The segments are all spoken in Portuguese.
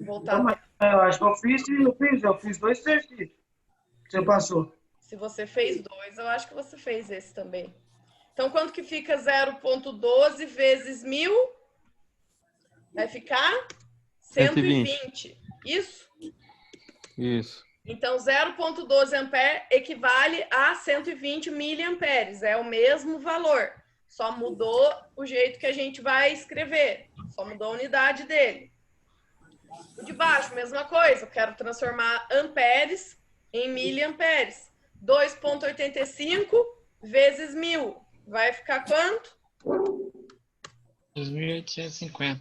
voltar. Eu acho que eu fiz 2 testes. Você passou. Se você fez 2, eu acho que você fez esse também. Então, quanto que fica 0,12 vezes 1000? Vai ficar 120. Isso? Isso. Então, 0,12 ampere equivale a 120 miliamperes. É o mesmo valor. Só mudou o jeito que a gente vai escrever. Só mudou a unidade dele. O de baixo, mesma coisa. Eu quero transformar amperes em miliamperes. 2,85 vezes 1000. Vai ficar quanto? 2.850.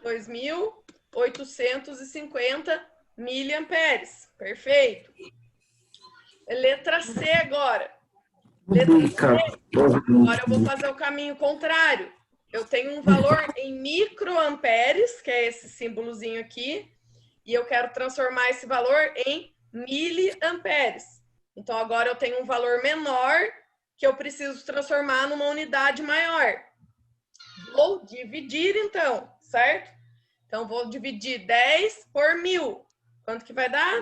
2.850 miliamperes. Perfeito. Letra C agora. Letra C. Agora eu vou fazer o caminho contrário. Eu tenho um valor em microamperes, que é esse símbolozinho aqui, e eu quero transformar esse valor em miliamperes. Então, agora eu tenho um valor menor que eu preciso transformar numa unidade maior. Vou dividir, então, certo? Então, vou dividir 10 por 1000. Quanto que vai dar?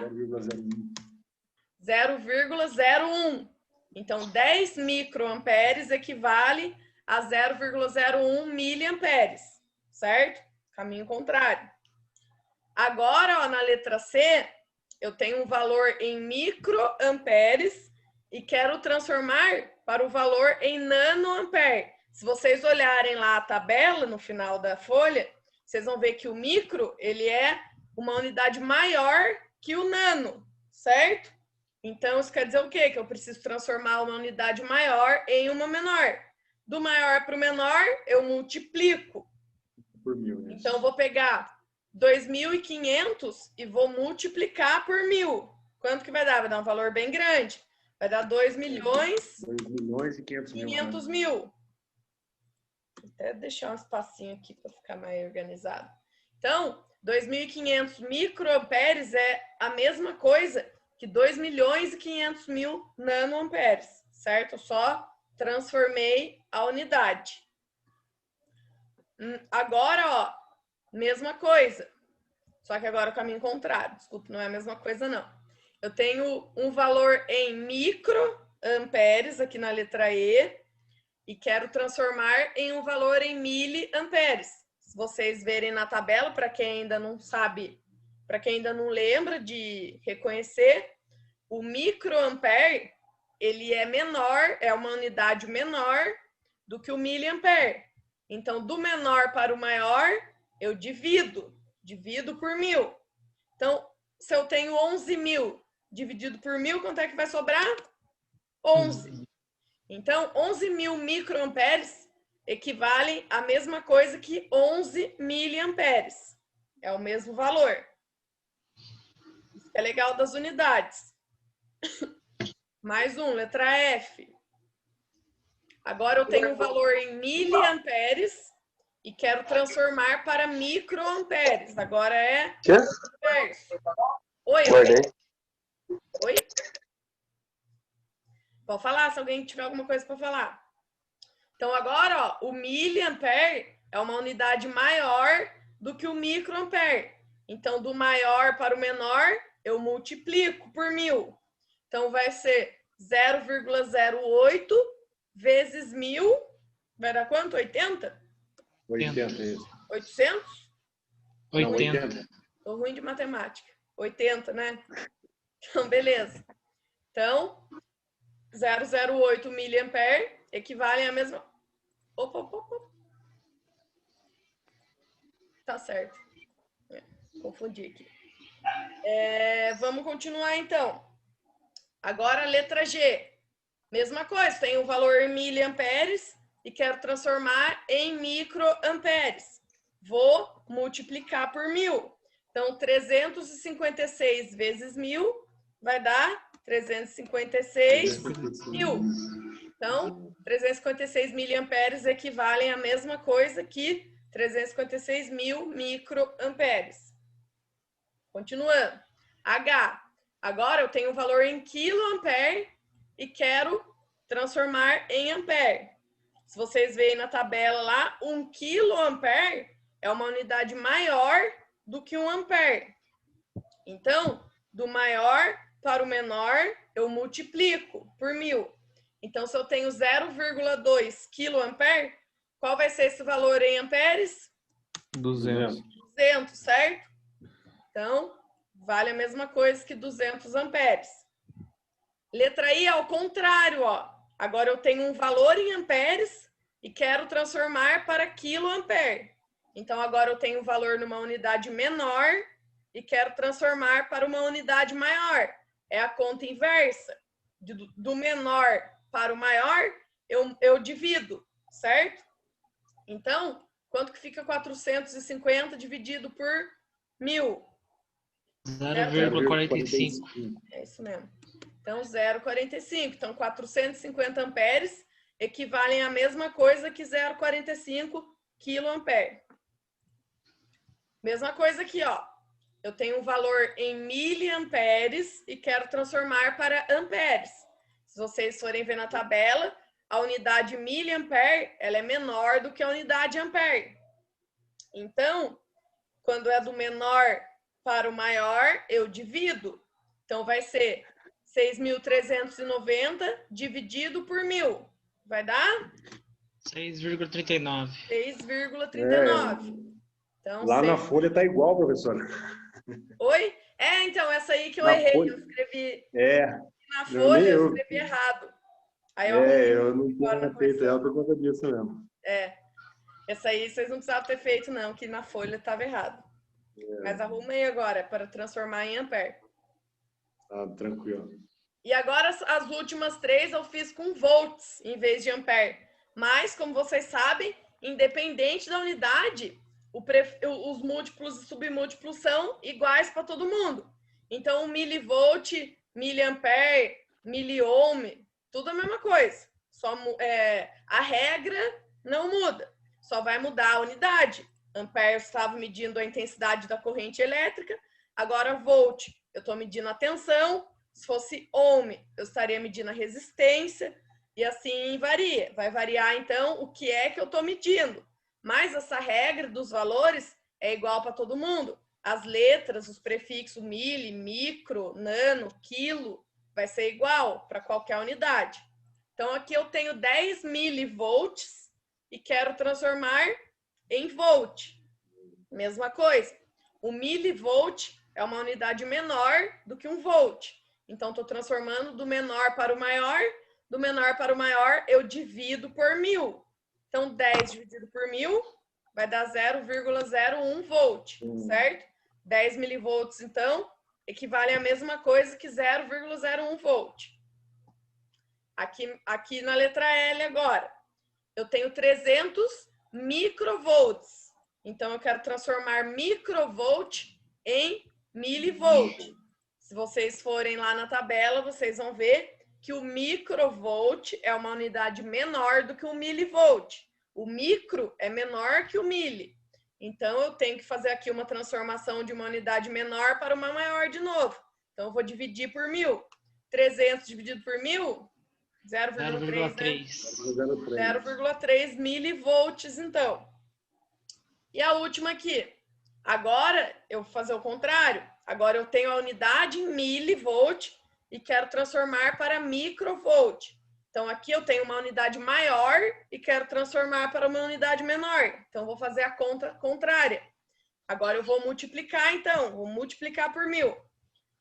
0,01. Então, 10 microamperes equivale a 0,01 miliamperes, certo? Caminho contrário. Agora, ó, na letra C, eu tenho um valor em microamperes e quero transformar para o valor em nanoampere. Se vocês olharem lá a tabela no final da folha, vocês vão ver que o micro, ele é uma unidade maior que o nano, certo? Então, isso quer dizer o quê? Que eu preciso transformar uma unidade maior em uma menor. Do maior para o menor, eu multiplico. Por 1000. Então, eu vou pegar 2.500 e vou multiplicar por 1000. Quanto que vai dar? Vai dar um valor bem grande. Vai dar 2.500.000. Vou até deixar um espacinho aqui para ficar mais organizado. Então, 2.500 microamperes é a mesma coisa que 2.500.000 nanoamperes, certo? Eu só transformei a unidade. Agora, ó, mesma coisa. Só que agora o caminho contrário. Desculpa, não é a mesma coisa, não. Eu tenho um valor em microamperes aqui na letra E e quero transformar em um valor em miliamperes. Se vocês verem na tabela, para quem ainda não sabe, para quem ainda não lembra de reconhecer, o microampere, ele é menor, é uma unidade menor do que o miliampere. Então, do menor para o maior, eu divido por 1000. Então, se eu tenho 11.000 dividido por 1000, quanto é que vai sobrar? 11. Então, 11.000 microamperes equivalem à mesma coisa que 11 miliamperes. É o mesmo valor. Isso é legal das unidades. Mais um, letra F. Agora eu tenho um valor em miliamperes e quero transformar para microamperes. Agora é inverso. Oi? Oi? Pode falar, se alguém tiver alguma coisa para falar. Então, agora, ó, o miliampere é uma unidade maior do que o microampere. Então, do maior para o menor, eu multiplico por 1000. Então, vai ser 0,08 vezes 1000. Vai dar quanto? 80? 80, isso. 800? 80. Tô ruim de matemática. 80, né? Então, beleza. Então, 0,08 miliampere equivale à mesma... Opa. Tá certo. Confundi aqui. Vamos continuar, então. Agora, a letra G. Mesma coisa, tem um valor em miliamperes e quero transformar em microamperes. Vou multiplicar por 1000. Então, 356 vezes 1000 vai dar 356 mil. Então, 356 miliamperes equivalem à mesma coisa que 356 mil microamperes. Continuando. H. Agora eu tenho um valor em quiloampere e quero transformar em ampere. Se vocês veem na tabela lá, 1 quiloampere é uma unidade maior do que 1 ampere. Então, do maior para o menor, eu multiplico por 1000. Então, se eu tenho 0,2 kA, qual vai ser esse valor em amperes? 200. 200, certo? Então, vale a mesma coisa que 200 amperes. Letra I, ao contrário, ó. Agora eu tenho um valor em amperes e quero transformar para quiloampere. Então, agora eu tenho um valor numa unidade menor e quero transformar para uma unidade maior. É a conta inversa. Do menor para o maior, eu divido, certo? Então, quanto que fica 450 dividido por 1000? 0,45. É isso mesmo. Então, 0,45. Então, 450 amperes equivalem à mesma coisa que 0,45 quiloampere. Mesma coisa aqui, ó. Eu tenho um valor em miliamperes e quero transformar para amperes. Se vocês forem ver na tabela, a unidade miliampere, ela é menor do que a unidade ampere. Então, quando é do menor para o maior, eu divido. Então, vai ser 6.390 dividido por 1000. Vai dar? 6,39. 6,39. Então, Lá na folha tá igual, professora. Oi? Então, essa aí que eu Na errei, folha. eu escrevi É, na folha, eu eu escrevi errado. Aí eu arrumei eu não agora na tinha feito correção. ela por conta disso mesmo. Essa aí vocês não precisavam ter feito, não, que na folha estava errado. Mas arrumei agora para transformar em ampere. Ah, tranquilo. E agora as últimas 3 eu fiz com volts em vez de ampere. Mas, como vocês sabem, independente da unidade, os múltiplos e submúltiplos são iguais para todo mundo. Então, milivolt, miliampere, miliohm, tudo a mesma coisa. Só a regra não muda. Só vai mudar a unidade. Ampere eu estava medindo a intensidade da corrente elétrica. Agora, volt, eu estou medindo a tensão. Se fosse ohm, eu estaria medindo a resistência. E assim varia. Vai variar, então, o que é que eu estou medindo. Mas essa regra dos valores é igual para todo mundo. As letras, os prefixos mili, micro, nano, quilo, vai ser igual para qualquer unidade. Então, aqui eu tenho 10 milivolts e quero transformar em volt. Mesma coisa. O milivolt é uma unidade menor do que um volt. Então, estou transformando do menor para o maior. Do menor para o maior, eu divido por 1000. Então, 10 dividido por 1000 vai dar 0,01 volt, certo? 10 milivolts, então, equivale à mesma coisa que 0,01 volt. Aqui na letra L agora, eu tenho 300 microvolts. Então, eu quero transformar microvolt em milivolt. Se vocês forem lá na tabela, vocês vão ver que o microvolt é uma unidade menor do que o milivolt. O micro é menor que o mili. Então, eu tenho que fazer aqui uma transformação de uma unidade menor para uma maior de novo. Então, eu vou dividir por 1000. 300 dividido por 1000? 0,3, né? 0,3 milivolts, então. E a última aqui. Agora, eu vou fazer o contrário. Agora, eu tenho a unidade em milivolt e quero transformar para microvolt. Então, aqui eu tenho uma unidade maior e quero transformar para uma unidade menor. Então, vou fazer a conta contrária. Agora, eu vou multiplicar, então. Vou multiplicar por 1000.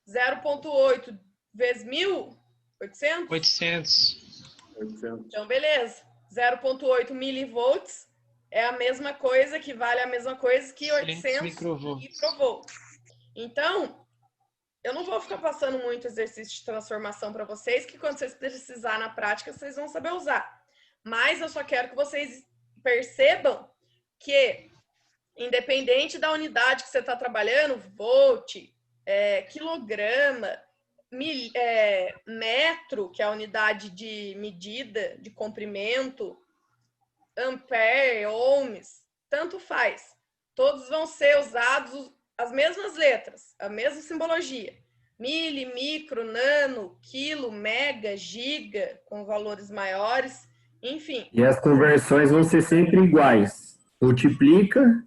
0,8 vezes 1000? 800? 800. Então, beleza. 0,8 milivolts é a mesma coisa, que vale a mesma coisa que 800 microvolts. Então, eu não vou ficar passando muito exercício de transformação para vocês, que quando vocês precisar na prática, vocês vão saber usar. Mas eu só quero que vocês percebam que, independente da unidade que você está trabalhando, volt, quilograma, metro, que é a unidade de medida, de comprimento, ampere, ohms, tanto faz. Todos vão ser usados as mesmas letras, a mesma simbologia. Mili, micro, nano, quilo, mega, giga, com valores maiores, enfim. E as conversões vão ser sempre iguais. Multiplica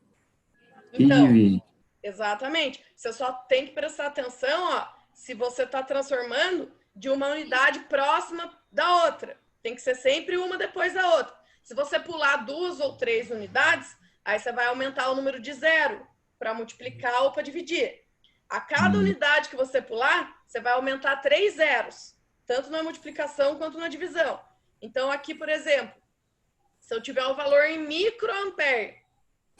e Então, divide. Exatamente. Você só tem que prestar atenção, ó, se você está transformando de uma unidade próxima da outra. Tem que ser sempre uma depois da outra. Se você pular 2 ou 3 unidades, aí você vai aumentar o número de 0 para multiplicar ou para dividir. A cada unidade que você pular, você vai aumentar 3 zeros, tanto na multiplicação quanto na divisão. Então, aqui, por exemplo, se eu tiver o valor em microampere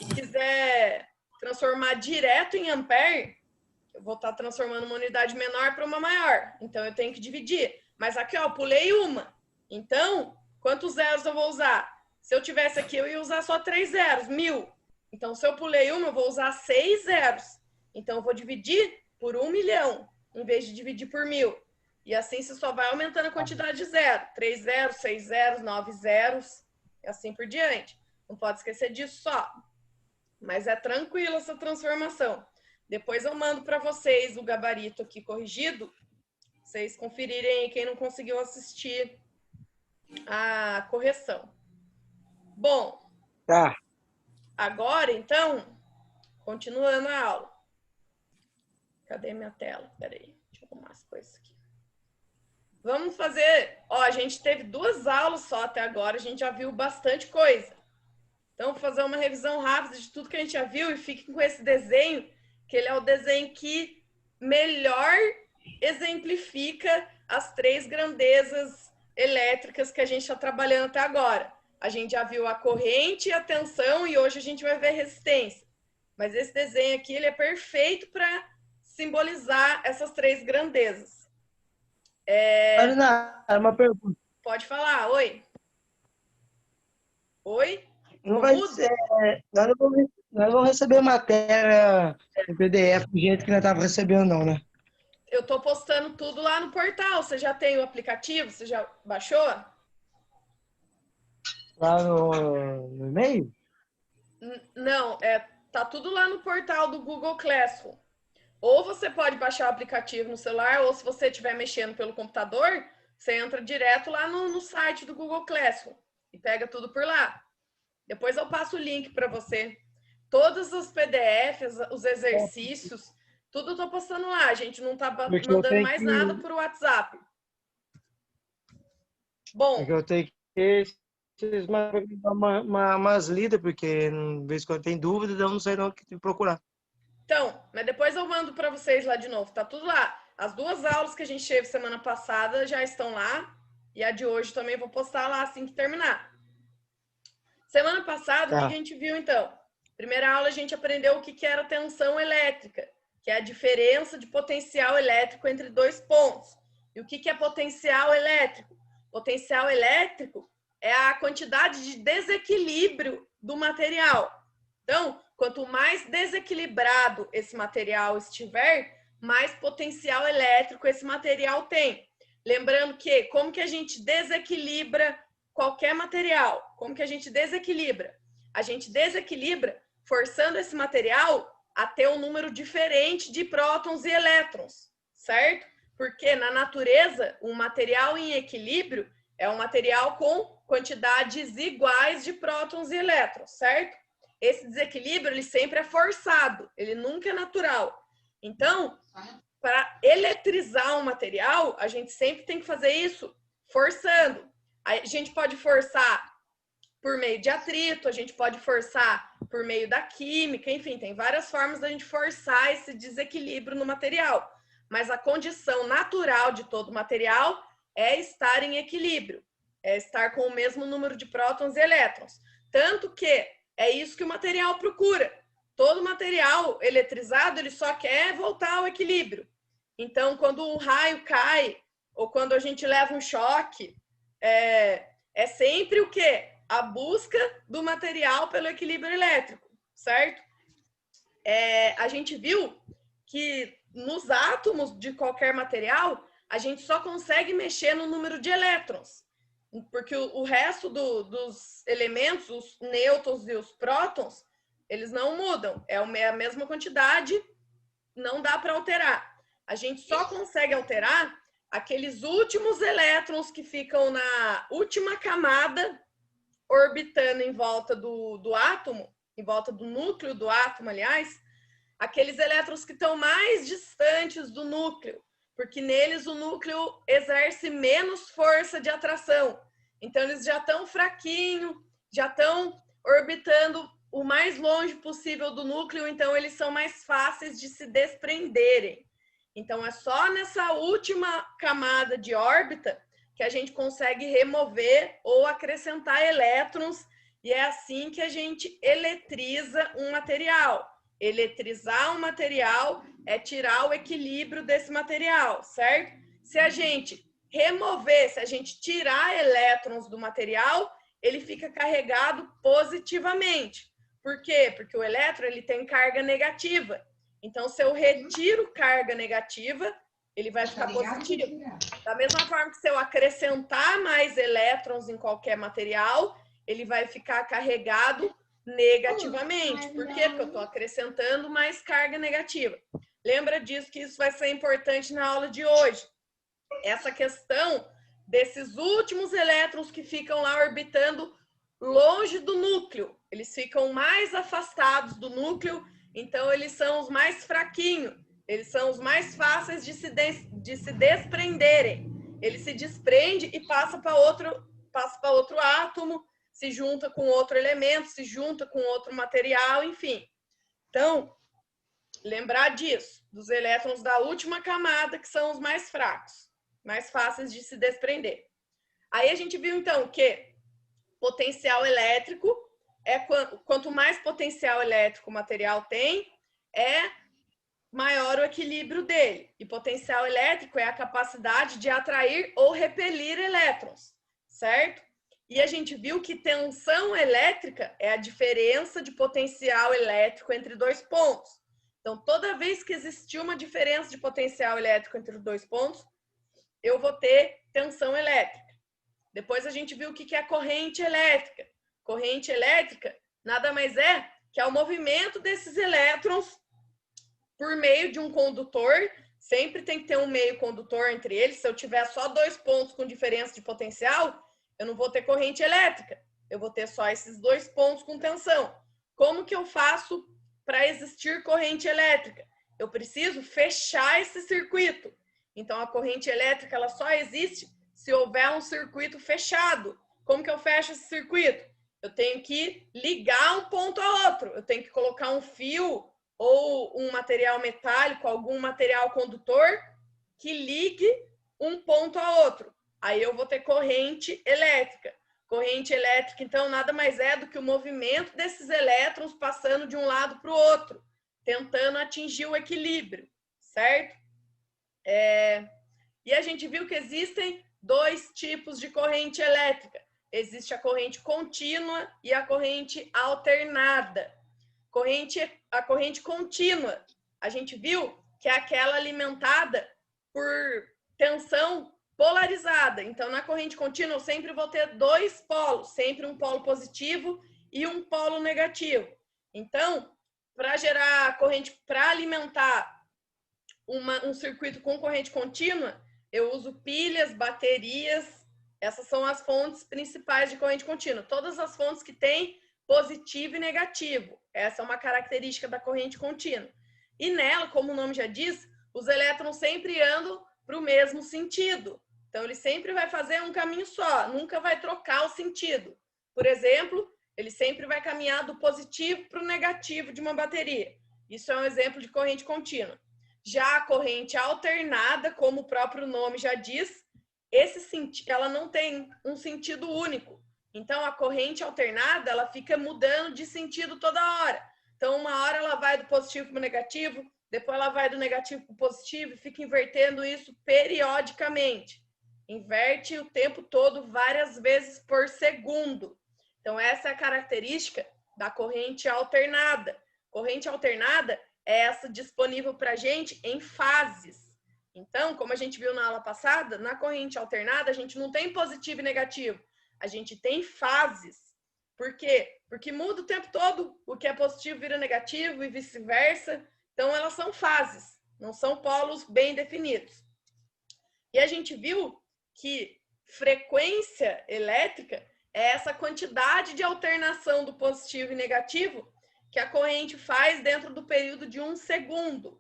e quiser transformar direto em ampere, eu vou estar transformando uma unidade menor para uma maior. Então, eu tenho que dividir. Mas aqui, ó, eu pulei uma. Então, quantos zeros eu vou usar? Se eu tivesse aqui, eu ia usar só 3 zeros, 1000. Então, se eu pulei uma, eu vou usar 6 zeros. Então, eu vou dividir por 1 milhão, em vez de dividir por 1000. E assim você só vai aumentando a quantidade de zero. 3 zeros, 6 zeros, 9 zeros, e assim por diante. Não pode esquecer disso só. Mas é tranquilo essa transformação. Depois eu mando para vocês o gabarito aqui corrigido, vocês conferirem quem não conseguiu assistir a correção. Bom, Tá. agora então, continuando a aula. Cadê minha tela? Peraí, deixa eu arrumar as coisas aqui. Vamos fazer, ó, a gente teve 2 aulas só até agora, a gente já viu bastante coisa. Então, vou fazer uma revisão rápida de tudo que a gente já viu e fiquem com esse desenho, que ele é o desenho que melhor exemplifica as 3 grandezas elétricas que a gente está trabalhando até agora. A gente já viu a corrente e a tensão e hoje a gente vai ver resistência. Mas esse desenho aqui, ele é perfeito para simbolizar essas 3 grandezas. Marina, uma pergunta. Pode falar, oi. Oi? Não vai Mudo? ser, nós não vamos receber matéria em PDF do jeito que nós estávamos recebendo, não, né? Eu tô postando tudo lá no portal. Você já tem o aplicativo? Você já baixou? Lá no e-mail? Não, tá tudo lá no portal do Google Classroom. Ou você pode baixar o aplicativo no celular, ou se você estiver mexendo pelo computador, você entra direto lá no site do Google Classroom e pega tudo por lá. Depois eu passo o link para você. Todos os PDFs, os exercícios, tudo eu tô postando lá. A gente não tá mandando mais nada por WhatsApp. Bom. Porque eu tenho que vocês umas lidas, porque de vez em quando tem dúvida, eu não sei não o que procurar. Então, mas depois eu mando para vocês lá de novo. Tá tudo lá. As 2 aulas que a gente teve semana passada já estão lá. E a de hoje também vou postar lá assim que terminar. Semana passada, o que a gente viu, então? Primeira aula, a gente aprendeu o que era tensão elétrica, que é a diferença de potencial elétrico entre 2 pontos. E o que é potencial elétrico? Potencial elétrico é a quantidade de desequilíbrio do material. Então, quanto mais desequilibrado esse material estiver, mais potencial elétrico esse material tem. Lembrando que, como que a gente desequilibra qualquer material? Como que a gente desequilibra? A gente desequilibra forçando esse material a ter um número diferente de prótons e elétrons, certo? Porque na natureza, um material em equilíbrio é um material com quantidades iguais de prótons e elétrons, certo? Esse desequilíbrio, ele sempre é forçado, ele nunca é natural. Então, para eletrizar um material, a gente sempre tem que fazer isso forçando. A gente pode forçar por meio de atrito, a gente pode forçar por meio da química, enfim, tem várias formas da gente forçar esse desequilíbrio no material. Mas a condição natural de todo material é estar em equilíbrio, é estar com o mesmo número de prótons e elétrons. Tanto que é isso que o material procura. Todo material eletrizado, ele só quer voltar ao equilíbrio. Então, quando um raio cai, ou quando a gente leva um choque, é sempre o quê? A busca do material pelo equilíbrio elétrico, certo? A gente viu que nos átomos de qualquer material, a gente só consegue mexer no número de elétrons, porque o resto dos elementos, os nêutrons e os prótons, eles não mudam, é a mesma quantidade, não dá para alterar. A gente só consegue alterar aqueles últimos elétrons que ficam na última camada, orbitando em volta do átomo, em volta do núcleo do átomo, aliás, aqueles elétrons que estão mais distantes do núcleo, porque neles o núcleo exerce menos força de atração. Então, eles já estão fraquinhos, já estão orbitando o mais longe possível do núcleo, então eles são mais fáceis de se desprenderem. Então, é só nessa última camada de órbita que a gente consegue remover ou acrescentar elétrons, e é assim que a gente eletriza um material. Eletrizar um material é tirar o equilíbrio desse material, certo? Se a gente remover, se a gente tirar elétrons do material, ele fica carregado positivamente. Por quê? Porque o elétron ele tem carga negativa. Então, se eu retiro carga negativa, ele vai ficar positivo. Da mesma forma que se eu acrescentar mais elétrons em qualquer material, ele vai ficar carregado negativamente. Por quê? Porque eu estou acrescentando mais carga negativa. Lembra disso, que isso vai ser importante na aula de hoje. Essa questão desses últimos elétrons que ficam lá orbitando longe do núcleo. Eles ficam mais afastados do núcleo, então eles são os mais fraquinhos. Eles são os mais fáceis de se desprenderem. Ele se desprende e passa para outro átomo, se junta com outro elemento, se junta com outro material, enfim. Então, lembrar disso, dos elétrons da última camada, que são os mais fracos, mais fáceis de se desprender. Aí a gente viu, então, que potencial elétrico é quanto mais potencial elétrico o material tem, maior o equilíbrio dele. E potencial elétrico é a capacidade de atrair ou repelir elétrons, certo? E a gente viu que tensão elétrica é a diferença de potencial elétrico entre dois pontos. Então, toda vez que existir uma diferença de potencial elétrico entre os dois pontos, eu vou ter tensão elétrica. Depois a gente viu o que é corrente elétrica. Corrente elétrica nada mais é que é o movimento desses elétrons por meio de um condutor. Sempre tem que ter um meio condutor entre eles. Se eu tiver só dois pontos com diferença de potencial, eu não vou ter corrente elétrica. Eu vou ter só esses dois pontos com tensão. Como que eu faço para existir corrente elétrica? Eu preciso fechar esse circuito. Então, a corrente elétrica ela só existe se houver um circuito fechado. Como que eu fecho esse circuito? Eu tenho que ligar um ponto a outro. Eu tenho que colocar um fio ou um material metálico, algum material condutor que ligue um ponto a outro. Aí eu vou ter corrente elétrica. Corrente elétrica, então, nada mais é do que o movimento desses elétrons passando de um lado para o outro, tentando atingir o equilíbrio, certo? E a gente viu que existem dois tipos de corrente elétrica. Existe a corrente contínua e a corrente alternada. A corrente contínua, a gente viu que é aquela alimentada por tensão polarizada. Então, na corrente contínua, eu sempre vou ter dois polos, sempre um polo positivo e um polo negativo. Então, para gerar corrente, para alimentar um circuito com corrente contínua, eu uso pilhas, baterias. Essas são as fontes principais de corrente contínua. Todas as fontes que têm positivo e negativo. Essa é uma característica da corrente contínua. E nela, como o nome já diz, os elétrons sempre andam para o mesmo sentido. Então, ele sempre vai fazer um caminho só, nunca vai trocar o sentido. Por exemplo, ele sempre vai caminhar do positivo para o negativo de uma bateria. Isso é um exemplo de corrente contínua. Já a corrente alternada, como o próprio nome já diz, ela não tem um sentido único. Então, a corrente alternada, ela fica mudando de sentido toda hora. Então, uma hora ela vai do positivo para o negativo, depois ela vai do negativo para o positivo e fica invertendo isso periodicamente. Inverte o tempo todo, várias vezes por segundo. Então, essa é a característica da corrente alternada. Corrente alternada é essa disponível para a gente em fases. Então, como a gente viu na aula passada, na corrente alternada, a gente não tem positivo e negativo. A gente tem fases. Por quê? Porque muda o tempo todo. O que é positivo vira negativo e vice-versa. Então, elas são fases, não são polos bem definidos. E a gente viu que frequência elétrica é essa quantidade de alternação do positivo e negativo que a corrente faz dentro do período de 1 segundo.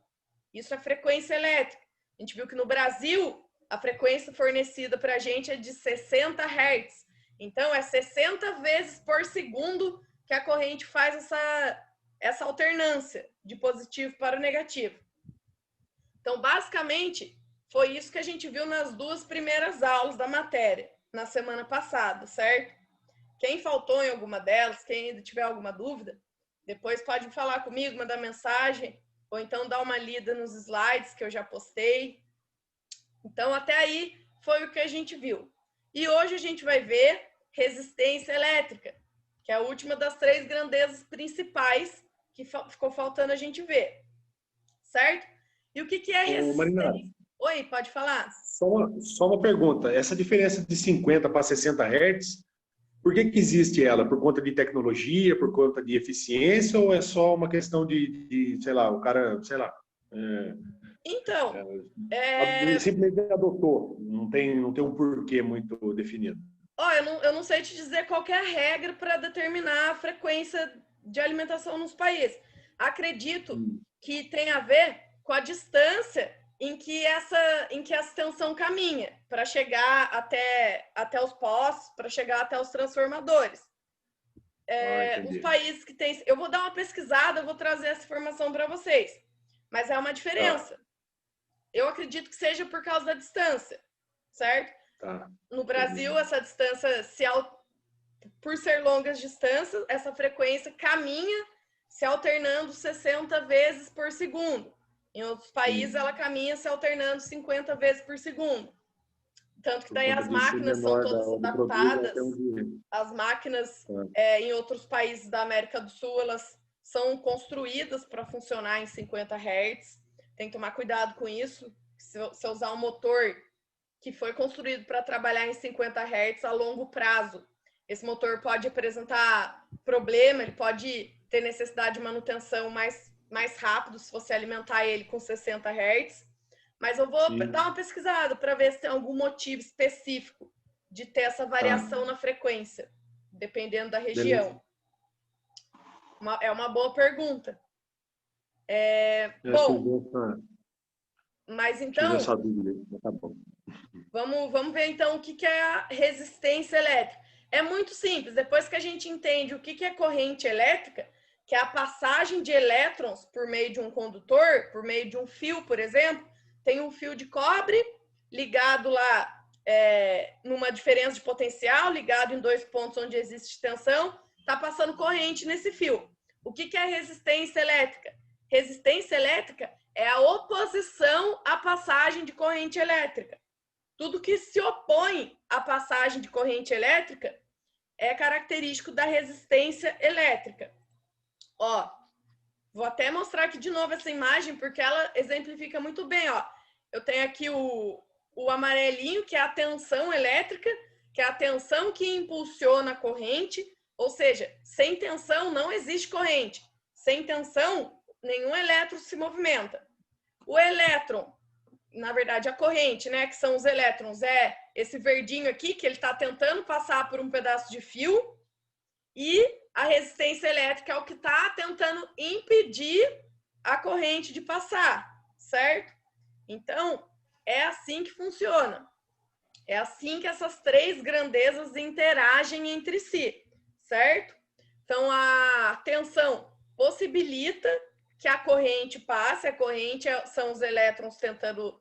Isso é frequência elétrica. A gente viu que no Brasil, a frequência fornecida para a gente é de 60 Hz. Então, é 60 vezes por segundo que a corrente faz essa alternância de positivo para o negativo. Então, basicamente, foi isso que a gente viu nas 2 primeiras aulas da matéria, na semana passada, certo? Quem faltou em alguma delas, quem ainda tiver alguma dúvida, depois pode falar comigo, mandar mensagem, ou então dar uma lida nos slides que eu já postei. Então, até aí foi o que a gente viu. E hoje a gente vai ver resistência elétrica, que é a última das 3 grandezas principais que ficou faltando a gente ver. Certo? E o que é resistência? Marina, Oi, pode falar? só uma pergunta. Essa diferença de 50 para 60 Hz, por que existe ela? Por conta de tecnologia, por conta de eficiência, ou é só uma questão de sei lá, o cara, sei lá... Então, simplesmente adotou, não tem um porquê muito definido. eu não sei te dizer qual que é a regra para determinar a frequência de alimentação nos países. Acredito que tem a ver com a distância em que essa tensão caminha para chegar até os postos, para chegar até os transformadores. Os países que têm... Eu vou dar uma pesquisada, eu vou trazer essa informação para vocês. Mas é uma diferença. Eu acredito que seja por causa da distância, certo? No Brasil, essa distância, por ser longas distâncias, essa frequência caminha se alternando 60 vezes por segundo. Em outros países, ela caminha se alternando 50 vezes por segundo. Tanto que daí as máquinas são todas adaptadas. As máquinas em outros países da América do Sul, elas são construídas para funcionar em 50 Hz. Tem que tomar cuidado com isso. Se eu usar um motor que foi construído para trabalhar em 50 Hz a longo prazo, esse motor pode apresentar problema, ele pode ter necessidade de manutenção mais rápido se você alimentar ele com 60 Hz. Mas eu vou dar uma pesquisada para ver se tem algum motivo específico de ter essa variação na frequência, dependendo da região. É uma boa pergunta. Mas então, vamos ver então o que é a resistência elétrica. É muito simples. Depois que a gente entende o que é corrente elétrica, que é a passagem de elétrons por meio de um condutor, por meio de um fio, por exemplo, tem um fio de cobre ligado lá numa diferença de potencial, ligado em 2 pontos onde existe tensão, está passando corrente nesse fio. O que é resistência elétrica? Resistência elétrica é a oposição à passagem de corrente elétrica. Tudo que se opõe à passagem de corrente elétrica é característico da resistência elétrica. Vou até mostrar aqui de novo essa imagem, porque ela exemplifica muito bem. Eu tenho aqui o amarelinho, que é a tensão elétrica, que é a tensão que impulsiona a corrente. Ou seja, sem tensão não existe corrente. Sem tensão, nenhum elétron se movimenta. O elétron, na verdade, a corrente, né, que são os elétrons, é esse verdinho aqui, que ele está tentando passar por um pedaço de fio, e a resistência elétrica é o que está tentando impedir a corrente de passar, certo? Então, é assim que funciona. É assim que essas 3 grandezas interagem entre si, certo? Então, a tensão possibilita que a corrente passe. A corrente são os elétrons tentando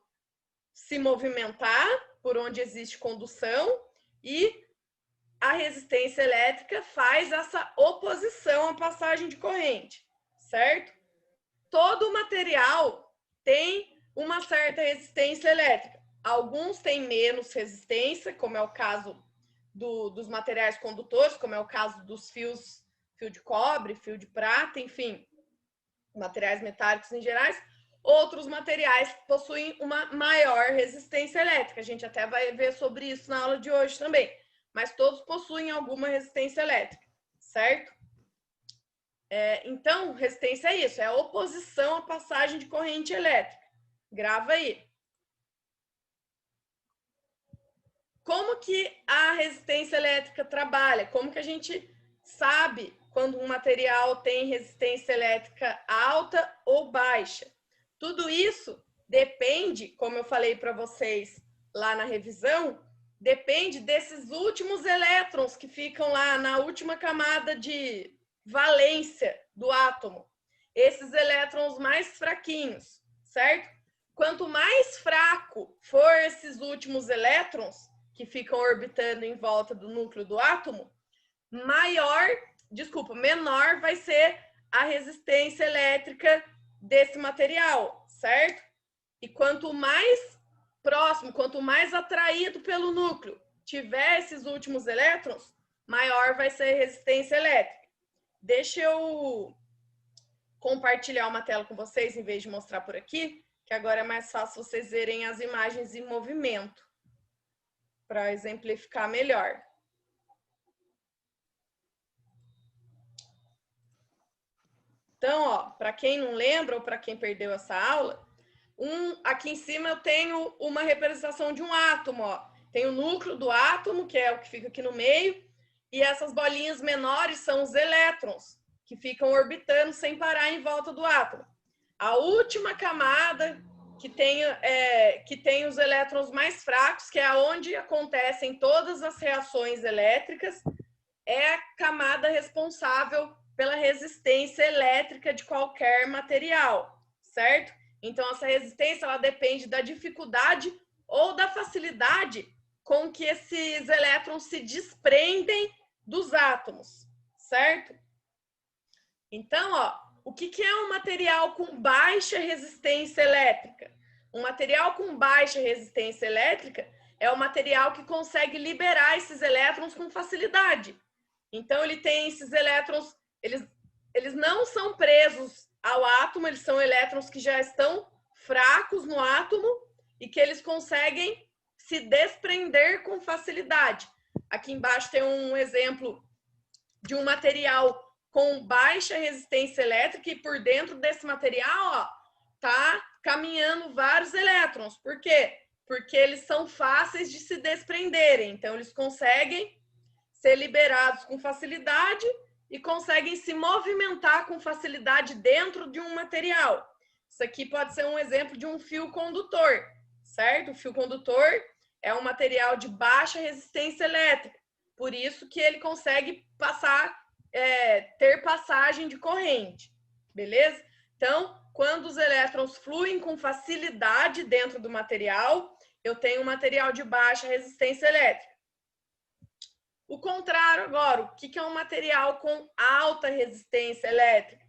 se movimentar por onde existe condução, e a resistência elétrica faz essa oposição à passagem de corrente, certo? Todo material tem uma certa resistência elétrica. Alguns têm menos resistência, como é o caso dos materiais condutores, como é o caso dos fios, fio de cobre, fio de prata, enfim, materiais metálicos em geral. Outros materiais possuem uma maior resistência elétrica. A gente até vai ver sobre isso na aula de hoje também. Mas todos possuem alguma resistência elétrica, certo? Então, resistência é isso, é a oposição à passagem de corrente elétrica. Grava aí. Como que a resistência elétrica trabalha? Como que a gente sabe quando um material tem resistência elétrica alta ou baixa. Tudo isso depende, como eu falei para vocês lá na revisão, depende desses últimos elétrons que ficam lá na última camada de valência do átomo. Esses elétrons mais fraquinhos, certo? Quanto mais fraco for esses últimos elétrons que ficam orbitando em volta do núcleo do átomo, menor vai ser a resistência elétrica desse material, certo? E quanto mais próximo, quanto mais atraído pelo núcleo tiver esses últimos elétrons, maior vai ser a resistência elétrica. Deixa eu compartilhar uma tela com vocês, em vez de mostrar por aqui, que agora é mais fácil vocês verem as imagens em movimento, para exemplificar melhor. Então, ó, para quem não lembra ou para quem perdeu essa aula, aqui em cima eu tenho uma representação de um átomo, ó. Tem o núcleo do átomo, que é o que fica aqui no meio, e essas bolinhas menores são os elétrons, que ficam orbitando sem parar em volta do átomo. A última camada que tem os elétrons mais fracos, que é onde acontecem todas as reações elétricas, é a camada responsável pela resistência elétrica de qualquer material, certo? Então, essa resistência ela depende da dificuldade ou da facilidade com que esses elétrons se desprendem dos átomos, certo? Então, ó, o que é um material com baixa resistência elétrica? Um material com baixa resistência elétrica é o material que consegue liberar esses elétrons com facilidade. Então, ele tem esses elétrons, eles não são presos ao átomo, eles são elétrons que já estão fracos no átomo e que eles conseguem se desprender com facilidade. Aqui embaixo tem um exemplo de um material com baixa resistência elétrica e por dentro desse material, ó, tá caminhando vários elétrons. Por quê? Porque eles são fáceis de se desprenderem. Então, eles conseguem ser liberados com facilidade e conseguem se movimentar com facilidade dentro de um material. Isso aqui pode ser um exemplo de um fio condutor, certo? O fio condutor é um material de baixa resistência elétrica, por isso que ele consegue ter passagem de corrente, beleza? Então, quando os elétrons fluem com facilidade dentro do material, eu tenho um material de baixa resistência elétrica. O contrário agora, o que é um material com alta resistência elétrica?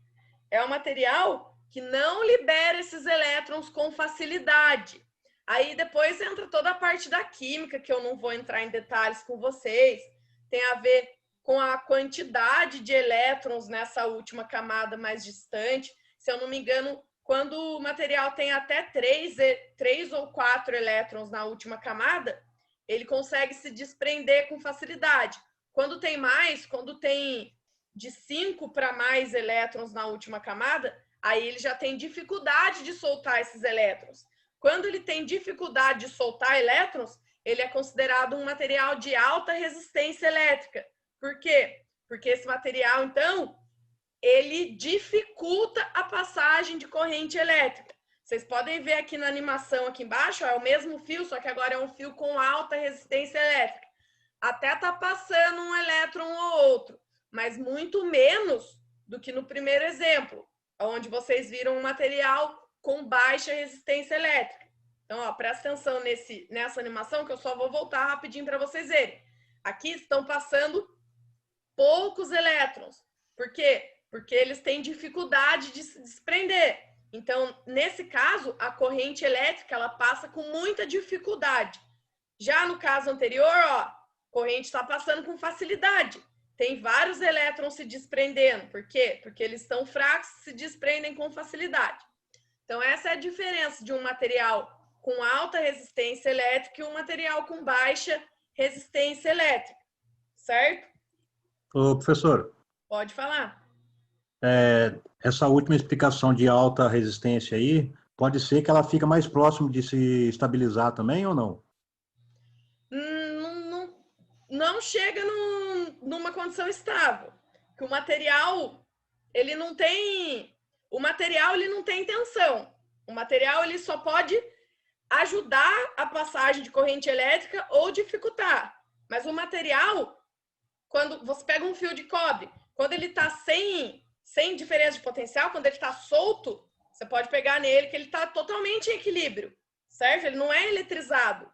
É um material que não libera esses elétrons com facilidade. Aí depois entra toda a parte da química, que eu não vou entrar em detalhes com vocês. Tem a ver com a quantidade de elétrons nessa última camada mais distante. Se eu não me engano, quando o material tem até 3 ou 4 elétrons na última camada, ele consegue se desprender com facilidade. Quando tem mais, quando tem de 5 para mais elétrons na última camada, aí ele já tem dificuldade de soltar esses elétrons. Quando ele tem dificuldade de soltar elétrons, ele é considerado um material de alta resistência elétrica. Por quê? Porque esse material, então, ele dificulta a passagem de corrente elétrica. Vocês podem ver aqui na animação aqui embaixo, ó, é o mesmo fio, só que agora é um fio com alta resistência elétrica. Até tá passando um elétron ou outro, mas muito menos do que no primeiro exemplo, onde vocês viram um material com baixa resistência elétrica. Então, ó, presta atenção nessa animação que eu só vou voltar rapidinho para vocês verem. Aqui estão passando poucos elétrons. Por quê? Porque eles têm dificuldade de se desprender. Então, nesse caso, a corrente elétrica ela passa com muita dificuldade. Já no caso anterior, ó, a corrente está passando com facilidade. Tem vários elétrons se desprendendo. Por quê? Porque eles estão fracos e se desprendem com facilidade. Então, essa é a diferença de um material com alta resistência elétrica e um material com baixa resistência elétrica. Certo? Ô, professor. Pode falar. Essa última explicação de alta resistência aí, pode ser que ela fica mais próximo de se estabilizar também ou não? Não chega numa condição estável. que o material ele não tem tensão. O material ele só pode ajudar a passagem de corrente elétrica ou dificultar. Mas o material, quando você pega um fio de cobre, quando ele está sem diferença de potencial, quando ele está solto, você pode pegar nele que ele está totalmente em equilíbrio, certo? Ele não é eletrizado.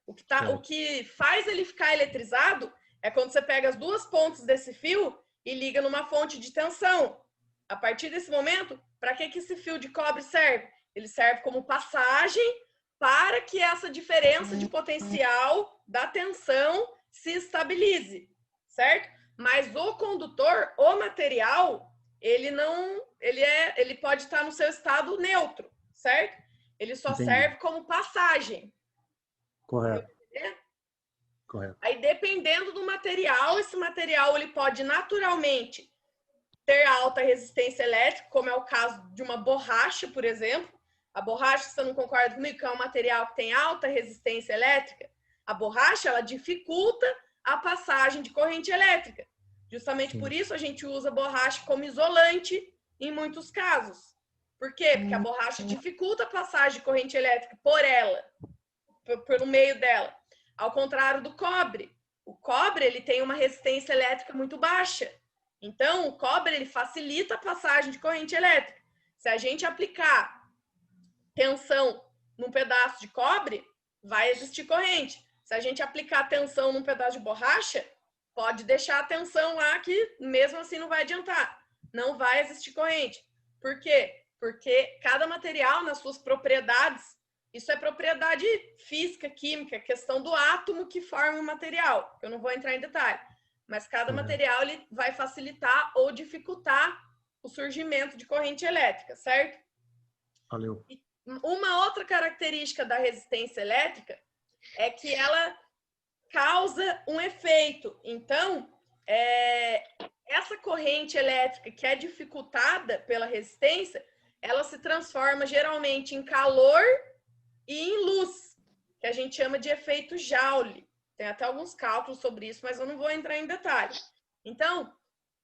O que faz ele ficar eletrizado é quando você pega as duas pontas desse fio e liga numa fonte de tensão. A partir desse momento, para que esse fio de cobre serve? Ele serve como passagem para que essa diferença de potencial da tensão se estabilize, certo? Mas o condutor, o material, ele pode estar no seu estado neutro, certo? Ele só serve como passagem. Correto. Correto. Aí, dependendo do material, esse material ele pode naturalmente ter alta resistência elétrica, como é o caso de uma borracha, por exemplo. A borracha, você não concorda comigo, que é um material que tem alta resistência elétrica? A borracha, ela dificulta a passagem de corrente elétrica. Justamente por isso a gente usa borracha como isolante em muitos casos. Por quê? Porque a borracha dificulta a passagem de corrente elétrica pelo meio dela. Ao contrário do cobre. O cobre, ele tem uma resistência elétrica muito baixa. Então, o cobre, ele facilita a passagem de corrente elétrica. Se a gente aplicar tensão num pedaço de cobre, vai existir corrente. Se a gente aplicar tensão num pedaço de borracha, pode deixar a tensão lá que mesmo assim não vai adiantar. Não vai existir corrente. Por quê? Porque cada material, nas suas propriedades, isso é propriedade física, química, questão do átomo que forma o material, que eu não vou entrar em detalhe. Mas cada material ele vai facilitar ou dificultar o surgimento de corrente elétrica, certo? Valeu. Uma outra característica da resistência elétrica é que ela causa um efeito. Então, essa corrente elétrica que é dificultada pela resistência, ela se transforma geralmente em calor e em luz, que a gente chama de efeito Joule. Tem até alguns cálculos sobre isso, mas eu não vou entrar em detalhe. Então,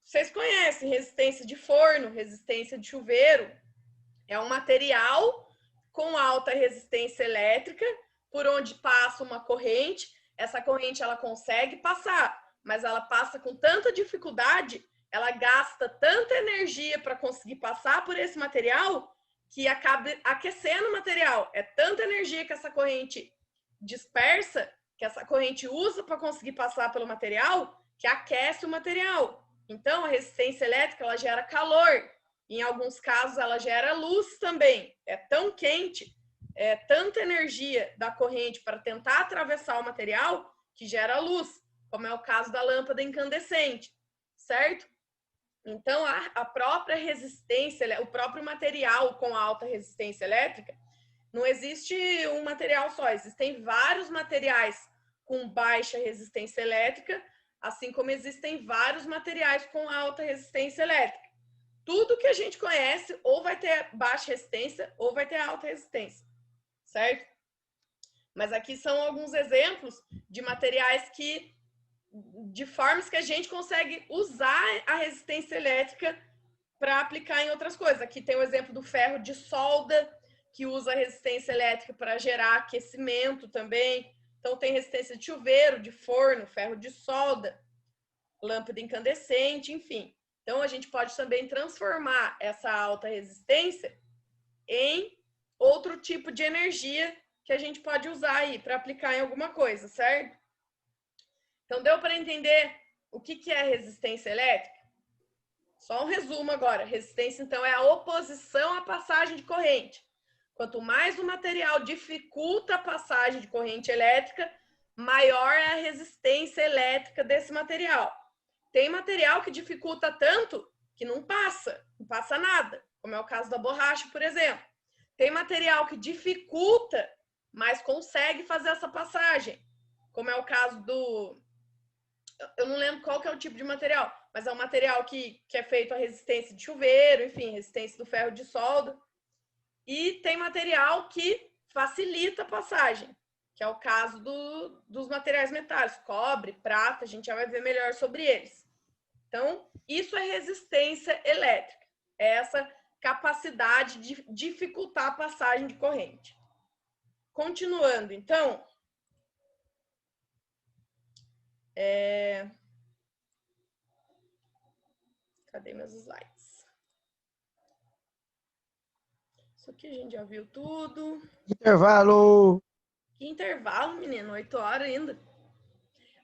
vocês conhecem resistência de forno, resistência de chuveiro. É um material com alta resistência elétrica, por onde passa uma corrente. Essa corrente ela consegue passar, mas ela passa com tanta dificuldade, ela gasta tanta energia para conseguir passar por esse material, que acaba aquecendo o material. É tanta energia que essa corrente dispersa, que essa corrente usa para conseguir passar pelo material, que aquece o material. Então, a resistência elétrica, ela gera calor. Em alguns casos, ela gera luz também. É tão quente, é tanta energia da corrente para tentar atravessar o material, que gera luz, como é o caso da lâmpada incandescente, certo? Então, a própria resistência, o próprio material com alta resistência elétrica, não existe um material só, existem vários materiais com baixa resistência elétrica, assim como existem vários materiais com alta resistência elétrica. Tudo que a gente conhece ou vai ter baixa resistência ou vai ter alta resistência, certo? Mas aqui são alguns exemplos de materiais de formas que a gente consegue usar a resistência elétrica para aplicar em outras coisas. Aqui tem o exemplo do ferro de solda, que usa a resistência elétrica para gerar aquecimento também. Então, tem resistência de chuveiro, de forno, ferro de solda, lâmpada incandescente, enfim. Então, a gente pode também transformar essa alta resistência em outro tipo de energia que a gente pode usar aí para aplicar em alguma coisa, certo? Então, deu para entender o que é resistência elétrica? Só um resumo agora. Resistência, então, é a oposição à passagem de corrente. Quanto mais o material dificulta a passagem de corrente elétrica, maior é a resistência elétrica desse material. Tem material que dificulta tanto que não passa nada, como é o caso da borracha, por exemplo. Tem material que dificulta, mas consegue fazer essa passagem, como é o caso do... Eu não lembro qual que é o tipo de material, mas é um material que é feito a resistência de chuveiro, enfim, resistência do ferro de solda. E tem material que facilita a passagem, que é o caso dos materiais metálicos, cobre, prata, a gente já vai ver melhor sobre eles. Então, isso é resistência elétrica. É essa capacidade de dificultar a passagem de corrente. Continuando, então, cadê meus slides? Isso aqui a gente já viu tudo. Intervalo. Que intervalo, menino? 8 horas ainda.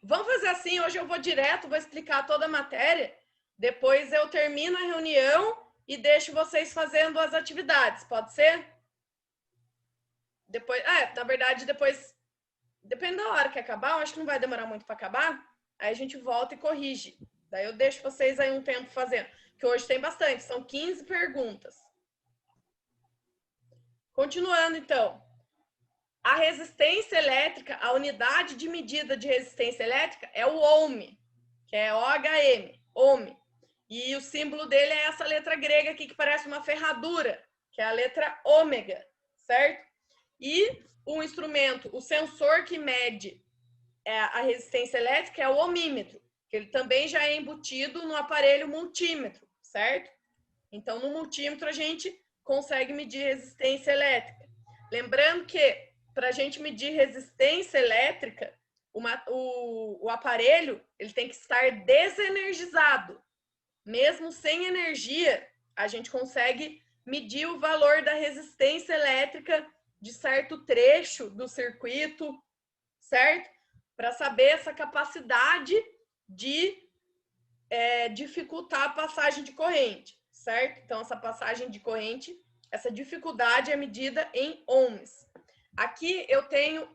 Vamos fazer assim, hoje eu vou direto, vou explicar toda a matéria, depois eu termino a reunião e deixo vocês fazendo as atividades, pode ser? Depois, na verdade, depois, depende da hora que acabar, eu acho que não vai demorar muito para acabar, aí a gente volta e corrige. Daí eu deixo vocês aí um tempo fazendo, que hoje tem bastante, são 15 perguntas. Continuando, então. A resistência elétrica, a unidade de medida de resistência elétrica é o ohm, que é OHM, ohm. E o símbolo dele é essa letra grega aqui, que parece uma ferradura, que é a letra ômega, certo? E o instrumento, o sensor que mede a resistência elétrica é o ohmímetro, que ele também já é embutido no aparelho multímetro, certo? Então, no multímetro, a gente consegue medir resistência elétrica. Lembrando que, para a gente medir resistência elétrica, o aparelho ele tem que estar desenergizado. Mesmo sem energia, a gente consegue medir o valor da resistência elétrica de certo trecho do circuito, certo? Para saber essa capacidade de dificultar a passagem de corrente, certo? Então, essa passagem de corrente, essa dificuldade é medida em ohms. Aqui eu tenho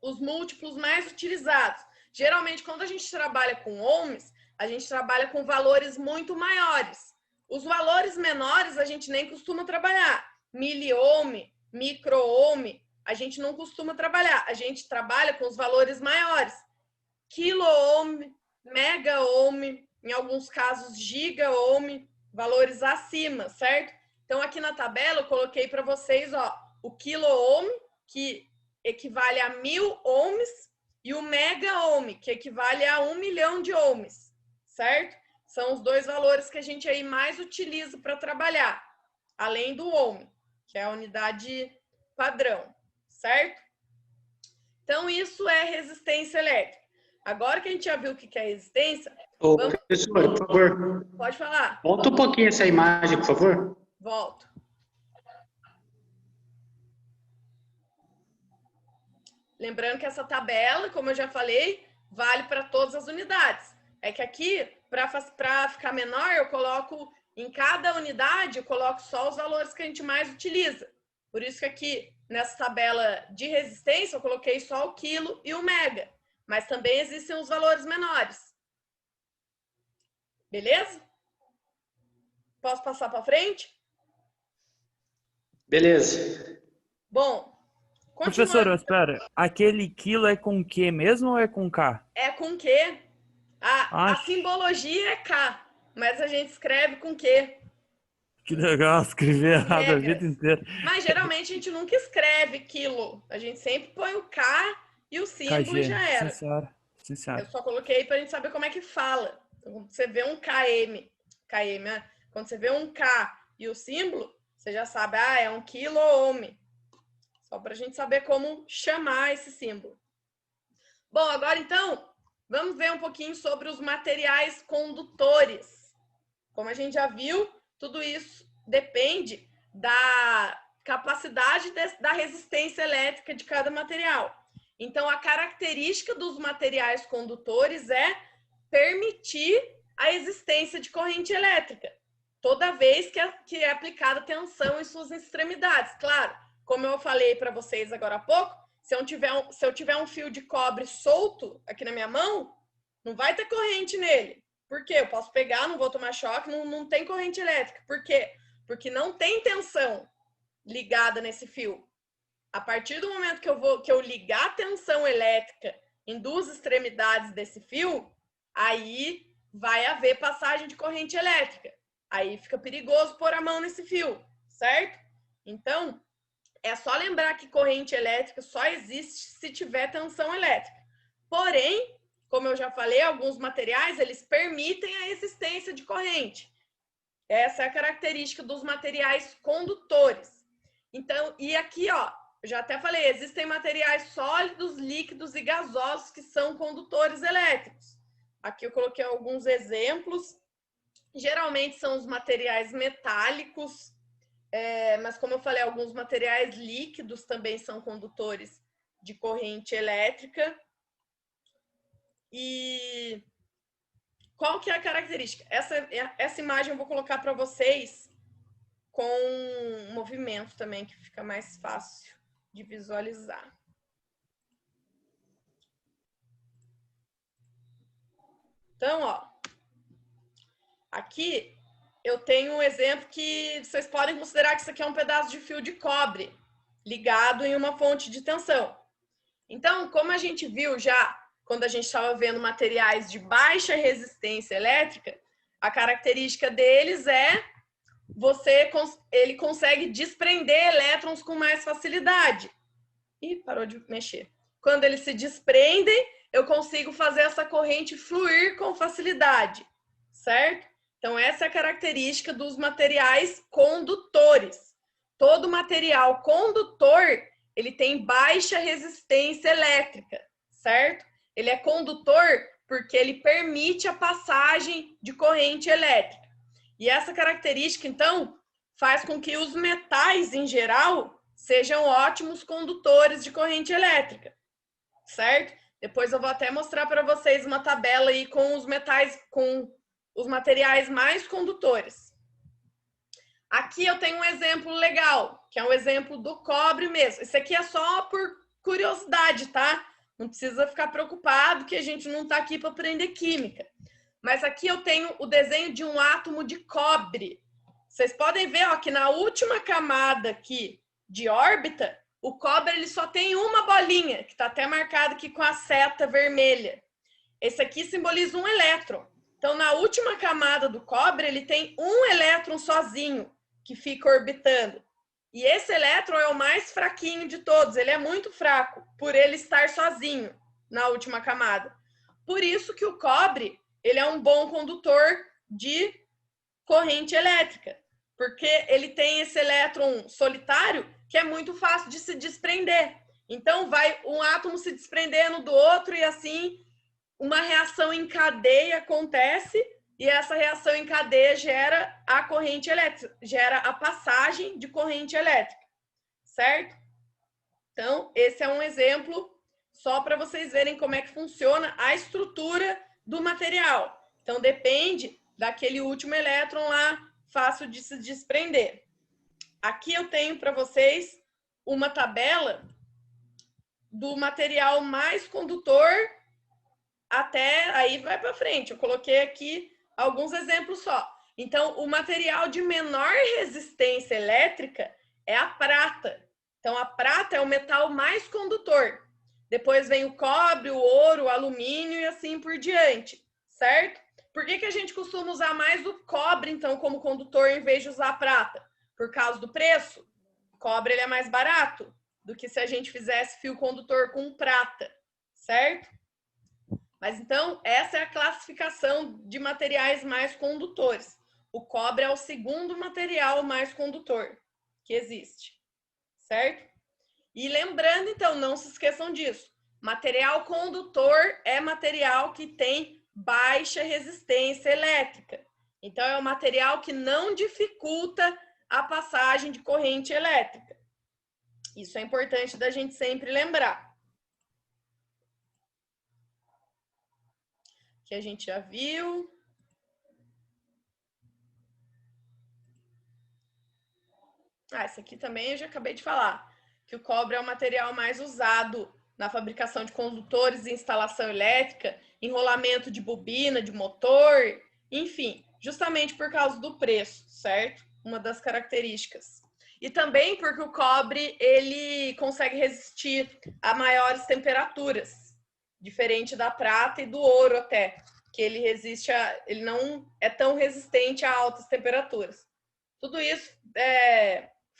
os múltiplos mais utilizados. Geralmente, quando a gente trabalha com ohms, a gente trabalha com valores muito maiores. Os valores menores a gente nem costuma trabalhar. Miliohm, micro-ohm, a gente não costuma trabalhar. A gente trabalha com os valores maiores. Quilo-ohm, mega-ohm, em alguns casos giga-ohm, valores acima, certo? Então, aqui na tabela eu coloquei para vocês, o quilo-ohm, que equivale a 1000 ohms, e o mega-ohm, que equivale a 1 milhão de ohms, certo? São os dois valores que a gente aí mais utiliza para trabalhar, além do ohm, que é a unidade padrão, certo? Então, isso é resistência elétrica. Agora que a gente já viu o que é resistência... Ô, professor, por favor. Pode falar. Volta um pouquinho essa imagem, por favor. Volto. Lembrando que essa tabela, como eu já falei, vale para todas as unidades. É que aqui, para ficar menor, eu coloco em cada unidade, eu coloco só os valores que a gente mais utiliza. Por isso que aqui, nessa tabela de resistência, eu coloquei só o quilo e o mega. Mas também existem os valores menores. Beleza? Posso passar para frente? Beleza. Bom, professor, espera. Aquele quilo é com Q mesmo ou é com K? É com Q. A simbologia é K, mas a gente escreve com Q. Que legal, escrever errado a vida inteira. Mas geralmente a gente nunca escreve quilo. A gente sempre põe o K e o símbolo KG. e já era. Sim, senhora. Eu só coloquei para a gente saber como é que fala. Então, quando você vê um KM, né? Quando você vê um K e o símbolo, você já sabe, é um quilo-ohm. Só para a gente saber como chamar esse símbolo. Bom, agora então, vamos ver um pouquinho sobre os materiais condutores. Como a gente já viu, tudo isso depende da capacidade da resistência elétrica de cada material. Então, a característica dos materiais condutores é permitir a existência de corrente elétrica, toda vez que é aplicada tensão em suas extremidades. Claro, como eu falei para vocês agora há pouco, se eu tiver um fio de cobre solto aqui na minha mão, não vai ter corrente nele. Por quê? Eu posso pegar, não vou tomar choque, não tem corrente elétrica. Por quê? Porque não tem tensão ligada nesse fio. A partir do momento que eu ligar a tensão elétrica em duas extremidades desse fio, aí vai haver passagem de corrente elétrica. Aí fica perigoso pôr a mão nesse fio, certo? Então, é só lembrar que corrente elétrica só existe se tiver tensão elétrica. Porém, como eu já falei, alguns materiais, eles permitem a existência de corrente. Essa é a característica dos materiais condutores. Então, e aqui, ó, eu já até falei, existem materiais sólidos, líquidos e gasosos que são condutores elétricos. Aqui eu coloquei alguns exemplos. Geralmente são os materiais metálicos, mas como eu falei, alguns materiais líquidos também são condutores de corrente elétrica. E qual que é a característica? Essa imagem eu vou colocar para vocês com movimento também, que fica mais fácil de visualizar. Então, ó, aqui eu tenho um exemplo que vocês podem considerar que isso aqui é um pedaço de fio de cobre ligado em uma fonte de tensão. Então, como a gente viu já quando a gente estava vendo materiais de baixa resistência elétrica, a característica deles é ele consegue desprender elétrons com mais facilidade. Ih, parou de mexer. Quando eles se desprendem, eu consigo fazer essa corrente fluir com facilidade, certo? Então, essa é a característica dos materiais condutores. Todo material condutor, ele tem baixa resistência elétrica, certo? Ele é condutor porque ele permite a passagem de corrente elétrica. E essa característica, então, faz com que os metais, em geral, sejam ótimos condutores de corrente elétrica, certo? Depois eu vou até mostrar para vocês uma tabela aí com os metais, com os materiais mais condutores. Aqui eu tenho um exemplo legal, que é um exemplo do cobre mesmo. Esse aqui é só por curiosidade, tá? Não precisa ficar preocupado que a gente não está aqui para aprender química. Mas aqui eu tenho o desenho de um átomo de cobre. Vocês podem ver, ó, que na última camada aqui de órbita, o cobre ele só tem uma bolinha, que está até marcado aqui com a seta vermelha. Esse aqui simboliza um elétron. Então, na última camada do cobre, ele tem um elétron sozinho, que fica orbitando. E esse elétron é o mais fraquinho de todos, ele é muito fraco, por ele estar sozinho na última camada. Por isso que o cobre, ele é um bom condutor de corrente elétrica, porque ele tem esse elétron solitário que é muito fácil de se desprender. Então, vai um átomo se desprendendo do outro e assim uma reação em cadeia acontece e essa reação em cadeia gera a corrente elétrica, gera a passagem de corrente elétrica, certo? Então, esse é um exemplo só para vocês verem como é que funciona a estrutura do material. Então, depende daquele último elétron lá, fácil de se desprender. Aqui eu tenho para vocês uma tabela do material mais condutor até aí vai para frente. Eu coloquei aqui alguns exemplos só. Então, o material de menor resistência elétrica é a prata. Então, a prata é o metal mais condutor. Depois vem o cobre, o ouro, o alumínio e assim por diante, certo? Por que a gente costuma usar mais o cobre, então, como condutor em vez de usar a prata? Por causa do preço? O cobre ele é mais barato do que se a gente fizesse fio condutor com prata, certo? Mas então, essa é a classificação de materiais mais condutores. O cobre é o segundo material mais condutor que existe, certo? E lembrando, então, não se esqueçam disso. Material condutor é material que tem baixa resistência elétrica. Então, é um material que não dificulta a passagem de corrente elétrica. Isso é importante da gente sempre lembrar. Que a gente já viu. Esse aqui também eu já acabei de falar, que o cobre é o material mais usado na fabricação de condutores e instalação elétrica, enrolamento de bobina, de motor, enfim, justamente por causa do preço, certo? Uma das características. E também porque o cobre, ele consegue resistir a maiores temperaturas, diferente da prata e do ouro até, que ele ele não é tão resistente a altas temperaturas. Tudo isso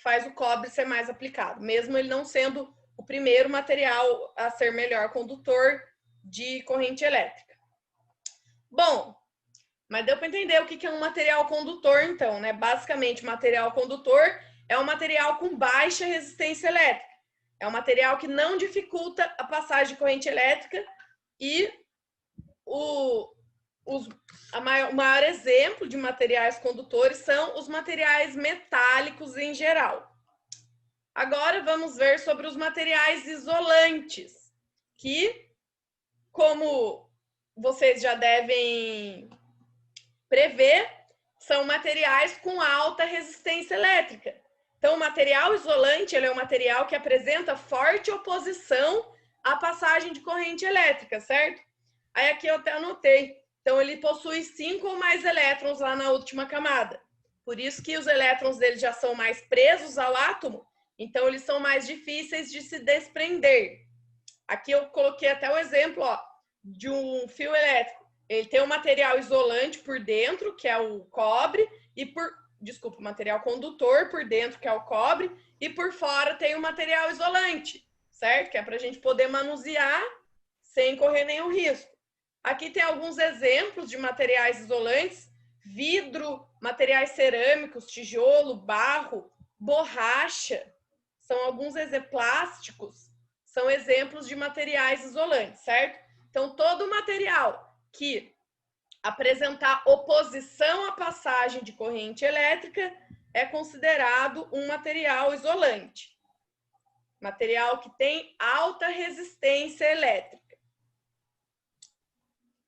faz o cobre ser mais aplicado, mesmo ele não sendo o primeiro material a ser melhor condutor de corrente elétrica. Bom, mas deu para entender o que é um material condutor, então, né? Basicamente, material condutor é um material com baixa resistência elétrica. É um material que não dificulta a passagem de corrente elétrica e o maior exemplo de materiais condutores são os materiais metálicos em geral. Agora vamos ver sobre os materiais isolantes, que, como vocês já devem prever, são materiais com alta resistência elétrica. Então, o material isolante ele é um material que apresenta forte oposição à passagem de corrente elétrica, certo? Aí aqui eu até anotei. Então, ele possui 5 ou mais elétrons lá na última camada. Por isso que os elétrons dele já são mais presos ao átomo, então eles são mais difíceis de se desprender. Aqui eu coloquei até o exemplo, ó, de um fio elétrico. Ele tem um material isolante por dentro, que é o cobre, e o material condutor por dentro, que é o cobre, e por fora tem o material isolante, certo? Que é para a gente poder manusear sem correr nenhum risco. Aqui tem alguns exemplos de materiais isolantes: vidro, materiais cerâmicos, tijolo, barro, borracha. São alguns exemplos, plásticos, são exemplos de materiais isolantes, certo? Então, todo material que apresentar oposição à passagem de corrente elétrica é considerado um material isolante. Material que tem alta resistência elétrica.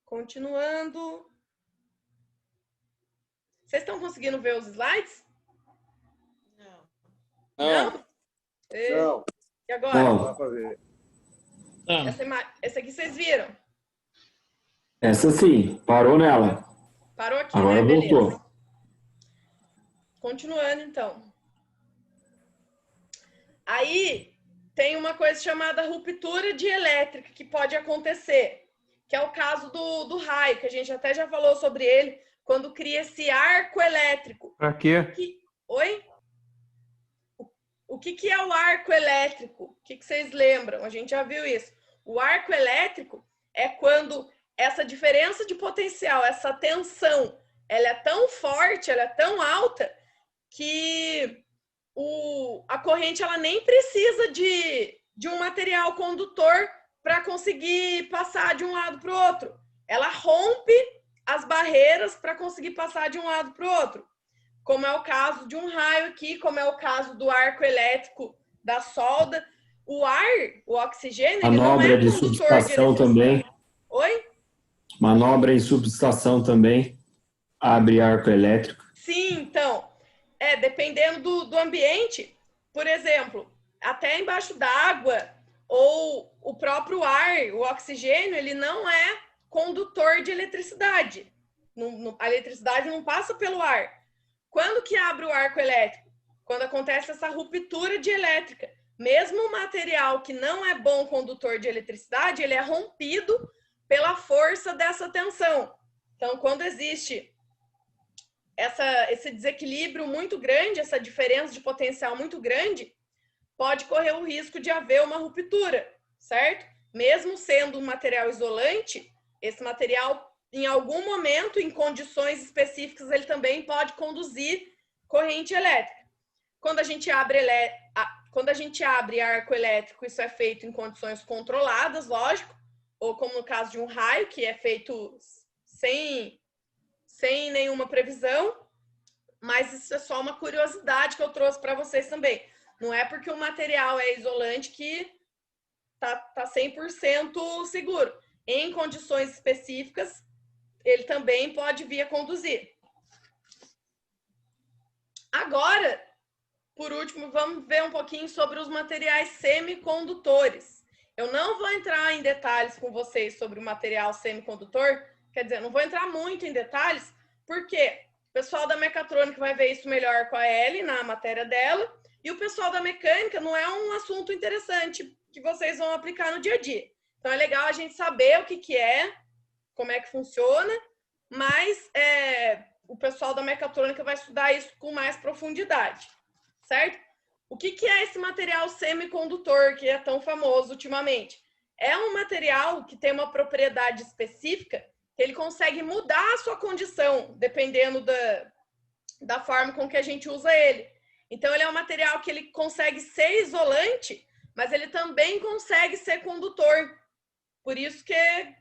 Continuando. Vocês estão conseguindo ver os slides? Não. Não? Não. E agora? Não. Dá pra ver. Essa aqui vocês viram? Essa sim, parou nela. Parou aqui, Agora né? voltou. Beleza. Continuando, então. Aí, tem uma coisa chamada ruptura elétrica que pode acontecer, que é o caso do raio, que a gente até já falou sobre ele, quando cria esse arco elétrico. Pra quê? Oi? O que é o arco elétrico? O que vocês lembram? A gente já viu isso. O arco elétrico é quando essa diferença de potencial, essa tensão, ela é tão forte, ela é tão alta, que a corrente ela nem precisa de um material condutor para conseguir passar de um lado para o outro. Ela rompe as barreiras para conseguir passar de um lado para o outro. Como é o caso de um raio aqui, como é o caso do arco elétrico da solda. O ar, o oxigênio, ele não Manobra é de condutor subestação também. Oi? Manobra em subestação também. Abre arco elétrico. Sim, então, dependendo do ambiente, por exemplo, até embaixo d'água ou o próprio ar, o oxigênio, ele não é condutor de eletricidade. A eletricidade não passa pelo ar. Quando que abre o arco elétrico? Quando acontece essa ruptura de elétrica. Mesmo o material que não é bom condutor de eletricidade, ele é rompido pela força dessa tensão. Então, quando existe esse desequilíbrio muito grande, essa diferença de potencial muito grande, pode correr o risco de haver uma ruptura, certo? Mesmo sendo um material isolante, esse material, em algum momento, em condições específicas, ele também pode conduzir corrente elétrica. Quando a gente abre arco elétrico, isso é feito em condições controladas, lógico, ou como no caso de um raio, que é feito sem nenhuma previsão, mas isso é só uma curiosidade que eu trouxe para vocês também. Não é porque o material é isolante que tá 100% seguro. Em condições específicas, ele também pode vir a conduzir. Agora, por último, vamos ver um pouquinho sobre os materiais semicondutores. Eu não vou entrar em detalhes com vocês sobre o material semicondutor, quer dizer, não vou entrar muito em detalhes, porque o pessoal da mecatrônica vai ver isso melhor com a Ellie na matéria dela, e o pessoal da mecânica não é um assunto interessante que vocês vão aplicar no dia a dia. Então é legal a gente saber o que é, como é que funciona, mas o pessoal da mecatrônica vai estudar isso com mais profundidade, certo? O que é esse material semicondutor que é tão famoso ultimamente? é um material que tem uma propriedade específica, que ele consegue mudar a sua condição, dependendo da forma com que a gente usa ele. Então, ele é um material que ele consegue ser isolante, mas ele também consegue ser condutor. Por isso que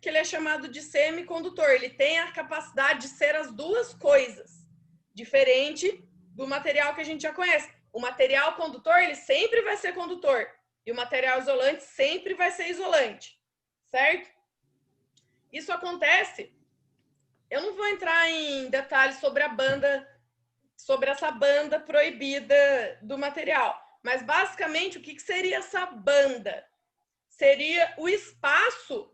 ele é chamado de semicondutor. Ele tem a capacidade de ser as duas coisas, diferente do material que a gente já conhece. O material condutor, ele sempre vai ser condutor. E o material isolante sempre vai ser isolante. Certo? Isso acontece. Eu não vou entrar em detalhes sobre sobre essa banda proibida do material. Mas, basicamente, o que seria essa banda? Seria o espaço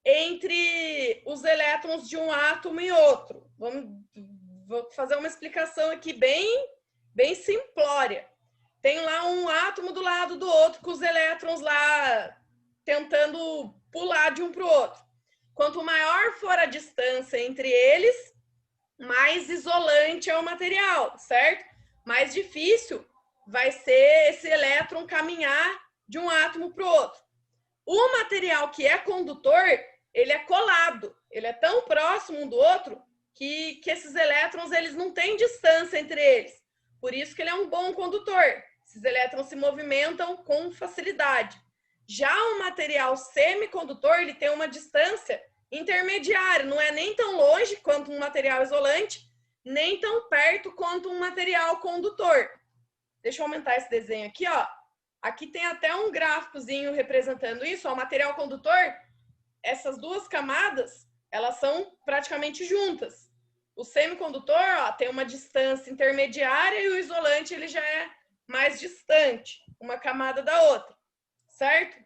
entre os elétrons de um átomo e outro. Vou fazer uma explicação aqui bem simplória. Tem lá um átomo do lado do outro, com os elétrons lá tentando pular de um para o outro. Quanto maior for a distância entre eles, mais isolante é o material, certo? Mais difícil vai ser esse elétron caminhar de um átomo para o outro. O material que é condutor, ele é colado, ele é tão próximo um do outro que esses elétrons eles não têm distância entre eles. Por isso que ele é um bom condutor. Esses elétrons se movimentam com facilidade. Já o material semicondutor, ele tem uma distância intermediária, não é nem tão longe quanto um material isolante, nem tão perto quanto um material condutor. Deixa eu aumentar esse desenho aqui, ó. Aqui tem até um gráficozinho representando isso. Ó, o material condutor, essas duas camadas, elas são praticamente juntas. O semicondutor, ó, tem uma distância intermediária e o isolante ele já é mais distante, uma camada da outra, certo?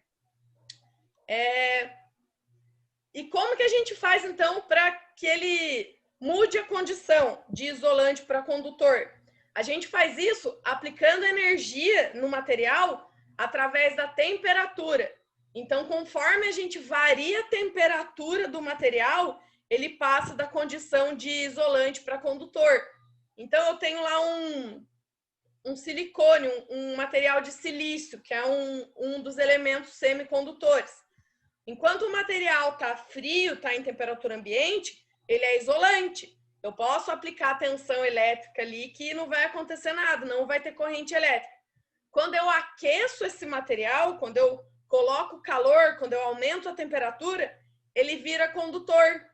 E como que a gente faz, então, para que ele mude a condição de isolante para condutor? A gente faz isso aplicando energia no material através da temperatura. Então, conforme a gente varia a temperatura do material, ele passa da condição de isolante para condutor. Então, eu tenho lá um silicone, um material de silício, que é um dos elementos semicondutores. Enquanto o material está frio, está em temperatura ambiente, ele é isolante. Eu posso aplicar tensão elétrica ali que não vai acontecer nada, não vai ter corrente elétrica. Quando eu aqueço esse material, quando eu coloco calor, quando eu aumento a temperatura, ele vira condutor.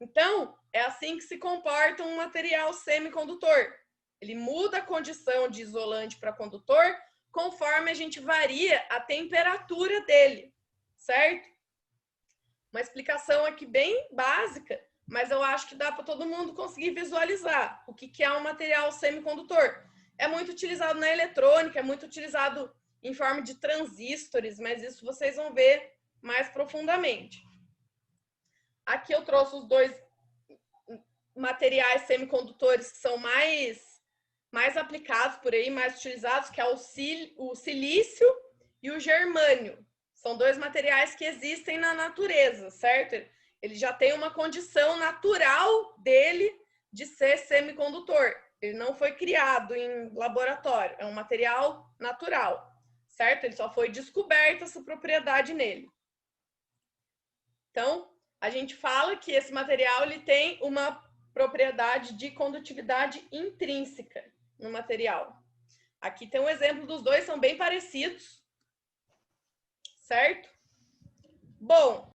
Então, é assim que se comporta um material semicondutor. Ele muda a condição de isolante para condutor conforme a gente varia a temperatura dele, certo? Uma explicação aqui bem básica, mas eu acho que dá para todo mundo conseguir visualizar o que é um material semicondutor. É muito utilizado na eletrônica, é muito utilizado em forma de transistores, mas isso vocês vão ver mais profundamente. Aqui eu trouxe os dois materiais semicondutores que são mais aplicados por aí, mais utilizados, que é o silício e o germânio. São dois materiais que existem na natureza, certo? Ele já tem uma condição natural dele de ser semicondutor. Ele não foi criado em laboratório, é um material natural, certo? Ele só foi descoberta essa propriedade nele. Então, a gente fala que esse material ele tem uma propriedade de condutividade intrínseca no material. Aqui tem um exemplo dos dois, são bem parecidos, certo? Bom,